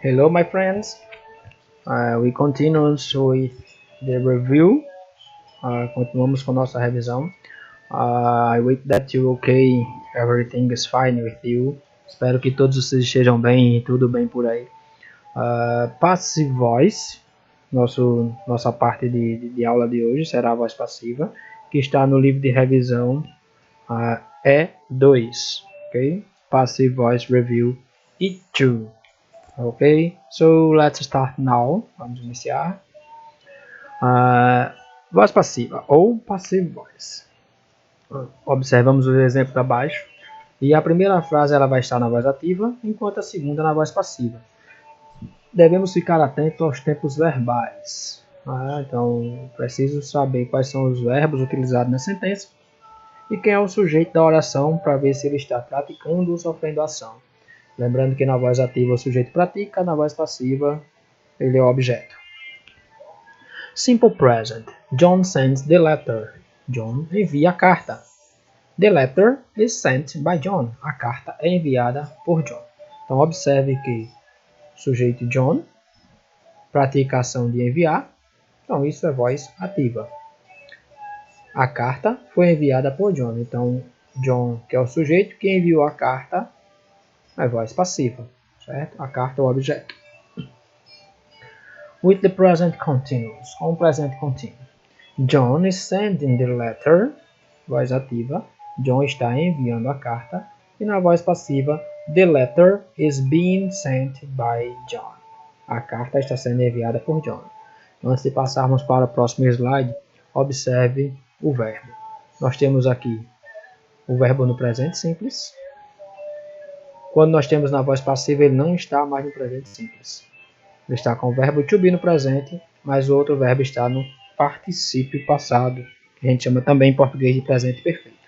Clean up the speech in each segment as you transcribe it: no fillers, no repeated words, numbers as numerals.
Hello, my friends. We continue with the review. Continuamos com nossa revisão. I hope that you okay. Everything is fine with you. Espero que todos vocês estejam bem e tudo bem por aí. Passive voice. Nossa parte de aula de hoje será a voz passiva, que está no livro de revisão E2. Okay? Passive voice review E2. Ok, so let's start now. Vamos iniciar. Voz passiva ou passive voice. Observamos o exemplo abaixo. E a primeira frase ela vai estar na voz ativa, enquanto a segunda na voz passiva. Devemos ficar atentos aos tempos verbais. Então, preciso saber quais são os verbos utilizados na sentença e quem é o sujeito da oração para ver se ele está praticando ou sofrendo ação. Lembrando que na voz ativa o sujeito pratica, na voz passiva ele é o objeto. Simple present. John sends the letter. John envia a carta. The letter is sent by John. A carta é enviada por John. Então observe que o sujeito John pratica a ação de enviar. Então isso é voz ativa. A carta foi enviada por John. Então John, que é o sujeito que enviou a carta, é voz passiva, certo? A carta é o objeto. With the present continuous, com o presente contínuo. John is sending the letter, voz ativa. John está enviando a carta. E na voz passiva, the letter is being sent by John. A carta está sendo enviada por John. Antes de passarmos para o próximo slide, observe o verbo. Nós temos aqui o verbo no presente simples. Quando nós temos na voz passiva, ele não está mais no presente simples. Ele está com o verbo to be no presente, mas o outro verbo está no particípio passado, que a gente chama também em português de presente perfeito.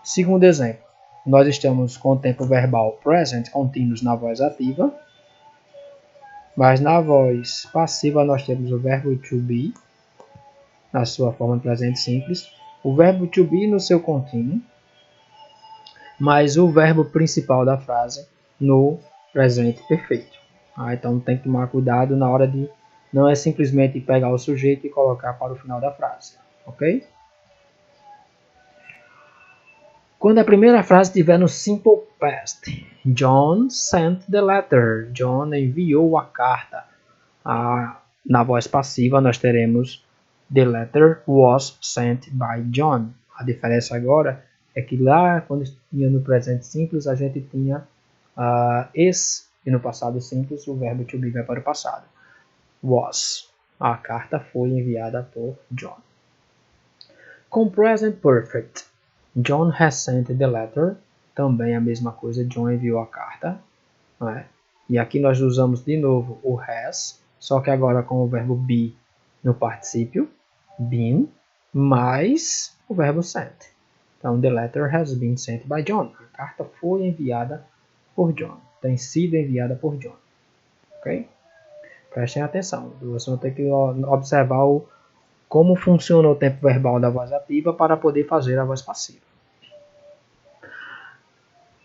Segundo exemplo, nós estamos com o tempo verbal present continuous na voz ativa, mas na voz passiva nós temos o verbo to be, na sua forma presente simples, o verbo to be no seu contínuo, mas o verbo principal da frase no presente perfeito. Então tem que tomar cuidado na hora de... Não é simplesmente pegar o sujeito e colocar para o final da frase. Ok? Quando a primeira frase estiver no simple past. John sent the letter. John enviou a carta. Na voz passiva nós teremos the letter was sent by John. A diferença agora é que lá, quando tinha no presente simples, a gente tinha is, e no passado simples, o verbo to be vai para o passado. Was. A carta foi enviada por John. Com present perfect. John has sent the letter. Também a mesma coisa, John enviou a carta. E aqui nós usamos de novo o has, só que agora com o verbo be no particípio, been, mais o verbo sent. Então, the letter has been sent by John. A carta foi enviada por John. Tem sido enviada por John. Ok? Prestem atenção. Você vai ter que observar como funciona o tempo verbal da voz ativa para poder fazer a voz passiva.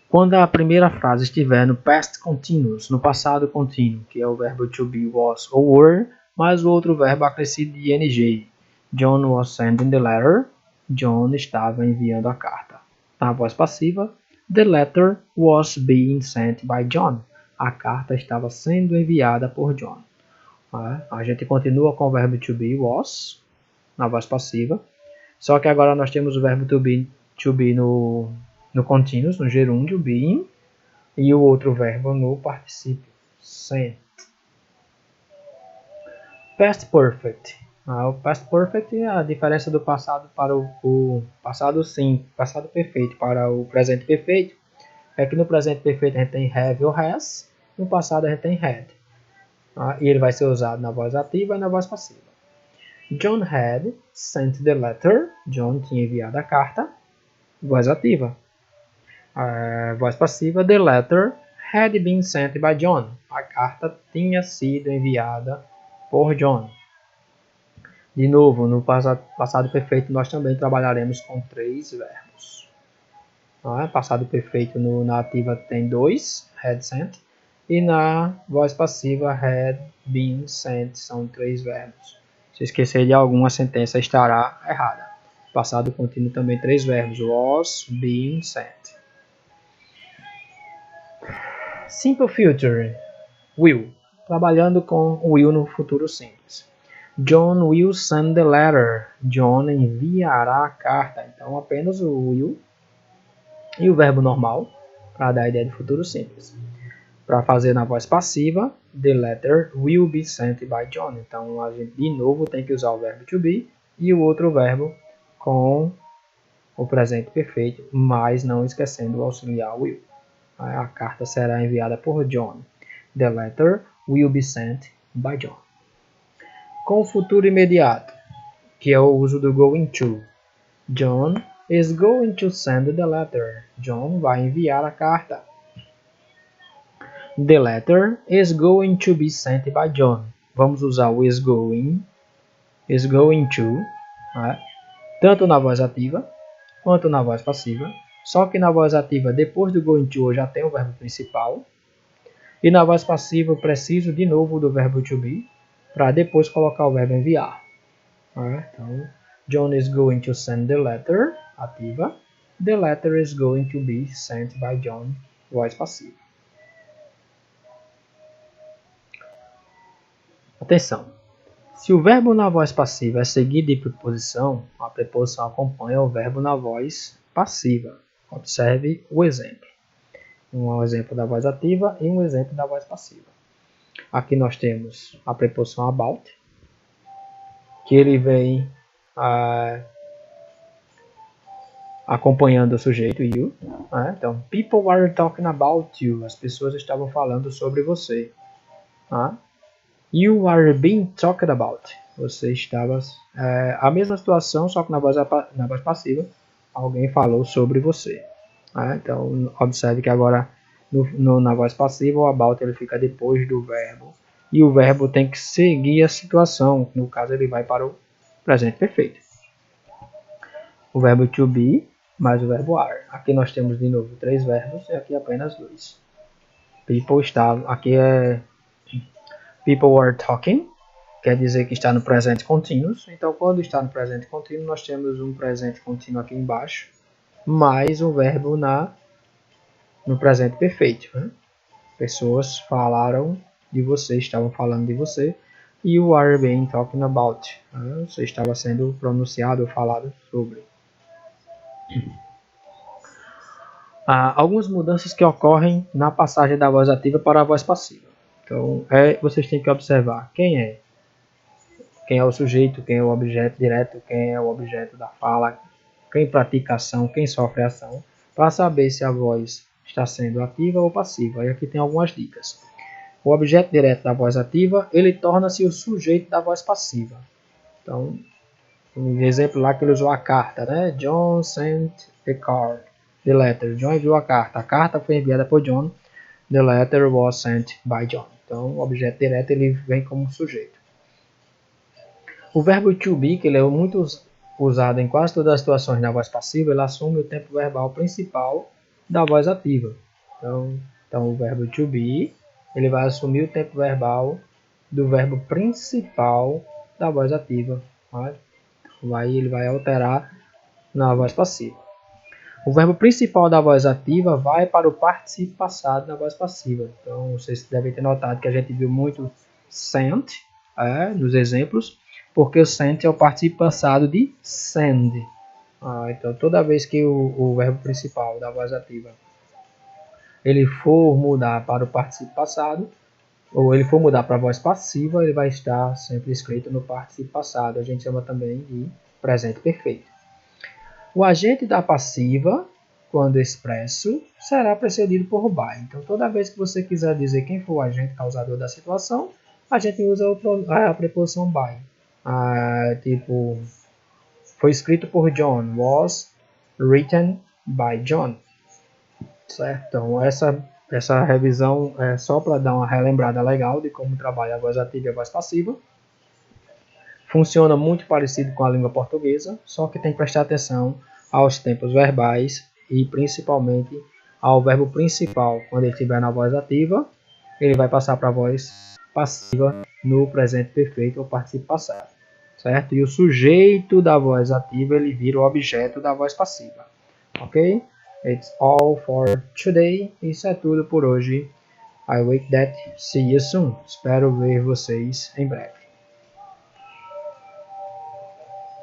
Quando a primeira frase estiver no past continuous, no passado contínuo, que é o verbo to be, was ou were, mais o outro verbo acrescido de ing. John was sending the letter. John estava enviando a carta. Na voz passiva, the letter was being sent by John. A carta estava sendo enviada por John. A gente continua com o verbo to be, was, na voz passiva. Só que agora nós temos o verbo to be no continuous, no gerúndio, being, e o outro verbo no particípio, sent. Past perfect. O past perfect é a diferença do passado para o passado sim, passado perfeito para o presente perfeito. É que no presente perfeito a gente tem have ou has, no passado a gente tem had. E ele vai ser usado na voz ativa e na voz passiva. John had sent the letter. John tinha enviado a carta. Voz ativa. Voz passiva, the letter had been sent by John. A carta tinha sido enviada por John. De novo, no passado perfeito nós também trabalharemos com 3 verbos. Passado perfeito na ativa tem 2, had sent. E na voz passiva, had been sent, são 3 verbos. Se esquecer de alguma, a sentença estará errada. Passado contínuo também 3 verbos, was, been, sent. Simple Future, will, trabalhando com will no futuro simples. John will send the letter. John enviará a carta. Então apenas o will e o verbo normal para dar a ideia de futuro simples. Para fazer na voz passiva, the letter will be sent by John. Então a gente de novo tem que usar o verbo to be e o outro verbo com o presente perfeito, mas não esquecendo o auxiliar will. A carta será enviada por John. The letter will be sent by John. Com o futuro imediato, que é o uso do going to. John is going to send the letter. John vai enviar a carta. The letter is going to be sent by John. Vamos usar o is going to, né? Tanto na voz ativa quanto na voz passiva. Só que na voz ativa, depois do going to, já tem o verbo principal. E na voz passiva, eu preciso de novo do verbo to be, para depois colocar o verbo enviar. Então, John is going to send the letter, ativa. The letter is going to be sent by John, voz passiva. Atenção! Se o verbo na voz passiva é seguido de preposição, a preposição acompanha o verbo na voz passiva. Observe o exemplo. Um exemplo da voz ativa e um exemplo da voz passiva. Aqui nós temos a preposição about, que ele vem acompanhando o sujeito you. Né? Então, people were talking about you. As pessoas estavam falando sobre você. Né? You are being talked about. Você estava... a mesma situação, só que na voz passiva, alguém falou sobre você. Então, observe que agora na voz passiva o about ele fica depois do verbo. E o verbo tem que seguir a situação. No caso, ele vai para o presente perfeito. O verbo to be mais o verbo are. Aqui nós temos de novo 3 verbos e aqui apenas 2. People está... Aqui é... People were talking. Quer dizer que está no presente contínuo. Então, quando está no presente contínuo, nós temos um presente contínuo aqui embaixo, mais um verbo no presente perfeito. Né? Pessoas falaram de você, estavam falando de você. You are being talking about. Né? Você estava sendo pronunciado ou falado sobre. Algumas mudanças que ocorrem na passagem da voz ativa para a voz passiva. Então, vocês têm que observar quem é o sujeito, quem é o objeto direto, quem é o objeto da fala, quem pratica ação, quem sofre ação, para saber se a voz está sendo ativa ou passiva. E aqui tem algumas dicas. O objeto direto da voz ativa, ele torna-se o sujeito da voz passiva. Então, um exemplo lá que ele usou a carta, né? John sent the card, the letter. John enviou a carta foi enviada por John. The letter was sent by John. Então, o objeto direto ele vem como sujeito. O verbo to be, que ele é muito usado em quase todas as situações na voz passiva, ele assume o tempo verbal principal da voz ativa. Então o verbo to be, ele vai assumir o tempo verbal do verbo principal da voz ativa. Ele vai alterar na voz passiva. O verbo principal da voz ativa vai para o particípio passado da voz passiva. Então, vocês devem ter notado que a gente viu muito sent nos exemplos, porque o sent é o particípio passado de send. Então, toda vez que o verbo principal da voz ativa ele for mudar para o particípio passado, ou ele for mudar para a voz passiva, ele vai estar sempre escrito no particípio passado. A gente chama também de presente perfeito. O agente da passiva, quando expresso, será precedido por by. Então, toda vez que você quiser dizer quem foi o agente causador da situação, a gente usa a preposição by. Tipo, foi escrito por John, was written by John. Certo? Então, essa revisão é só para dar uma relembrada legal de como trabalha a voz ativa e a voz passiva. Funciona muito parecido com a língua portuguesa, só que tem que prestar atenção aos tempos verbais e principalmente ao verbo principal. Quando ele estiver na voz ativa, ele vai passar para a voz passiva no presente perfeito ou participio passado, certo? E o sujeito da voz ativa ele vira o objeto da voz passiva, ok? It's all for today. Isso é tudo por hoje. I wait that. See you soon. Espero ver vocês em breve.